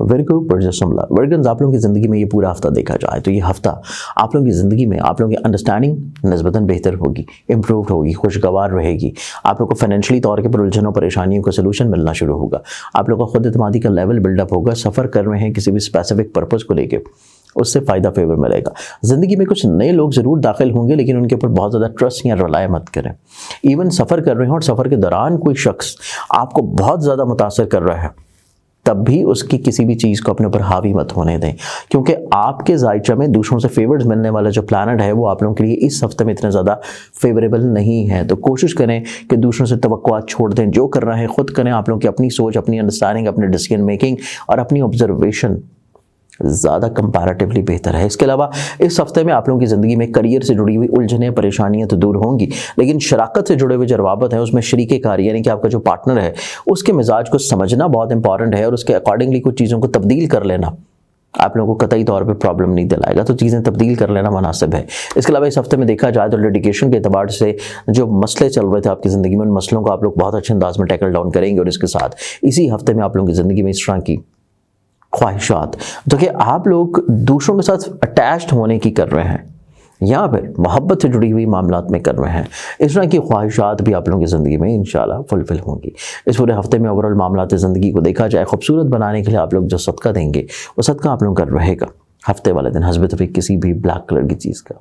वर्गो वर्जसमला वर्गन्स, आप लोगों की ज़िंदगी में ये पूरा हफ्ता देखा जाए तो ये हफ्ता आप लोगों की ज़िंदगी में आप लोगों की अंडरस्टैंडिंग निस्बतन बेहतर होगी, इम्प्रूव होगी, खुशगवार रहेगी। आप लोग को फाइनेंशियली तौर पर उलझनों परेशानियों का सलूशन मिलना शुरू होगा। आप लोग का खुद एतमादी का लेवल बिल्डअप होगा। सफ़र कर रहे हैं किसी भी स्पेसिफिक पर्पज़ को लेके, उससे फ़ायदा फेवर मिलेगा। ज़िंदगी में कुछ नए लोग ज़रूर दाखिल होंगे, लेकिन उनके ऊपर बहुत ज़्यादा ट्रस्ट या रिलाय मत करें। इवन सफ़र कर रहे हो और सफ़र के दौरान कोई शख्स आपको बहुत ज़्यादा मुतासर कर रहा है, तब भी उसकी किसी भी चीज़ को अपने ऊपर हावी मत होने दें, क्योंकि आपके जायचा में दूसरों से फेवर्स मिलने वाला जो प्लानट है वो आप लोगों के लिए इस हफ्ते में इतना ज़्यादा फेवरेबल नहीं है। तो कोशिश करें कि दूसरों से तवक्कुआत छोड़ दें, जो कर रहे हैं खुद करें। आप लोगों की अपनी सोच, अपनी अंडरस्टैंडिंग, अपनी डिसीजन मेकिंग और अपनी ऑब्जर्वेशन ज़्यादा कंपैरेटिवली बेहतर है। इसके अलावा इस हफ्ते में आप लोगों की ज़िंदगी में करियर से जुड़ी हुई उलझनें परेशानियां तो दूर होंगी, लेकिन शराकत से जुड़े हुए जो रवाबत है उसमें शरीके कार यानी कि आपका जो पार्टनर है उसके मिजाज को समझना बहुत इंपॉर्टेंट है और उसके अकॉर्डिंगली कुछ चीज़ों को तब्दील कर लेना आप लोगों को कतई तौर पे प्रॉब्लम नहीं दिलाएगा। तो चीज़ें तब्दील कर लेना मुनासिब है। इसके अलावा इस हफ्ते में देखा जाए तो डेडिकेशन के एतबार से जो मसले चल रहे थे आपकी ज़िंदगी में, उन मसलों को आप लोग बहुत अच्छे अंदाज में टैकल डाउन करेंगे। और इसके साथ इसी हफ्ते में आप लोगों की ज़िंदगी में इस तरह की ख्वाहिशात जो कि आप लोग दूसरों के साथ अटैच्ड होने की कर रहे हैं या फिर मोहब्बत से जुड़ी हुई मामलात में कर रहे हैं, इस तरह की ख्वाहिशात भी आप लोगों की ज़िंदगी में इंशाल्लाह फुलफिल होंगी। इस पूरे हफ्ते में ओवरऑल मामलात ज़िंदगी को देखा जाए, खूबसूरत बनाने के लिए आप लोग जो सदका देंगे वो सदका आप लोगों का रहेगा हफ्ते वाले दिन हस्बे तौफीक किसी भी ब्लैक कलर की चीज़ का।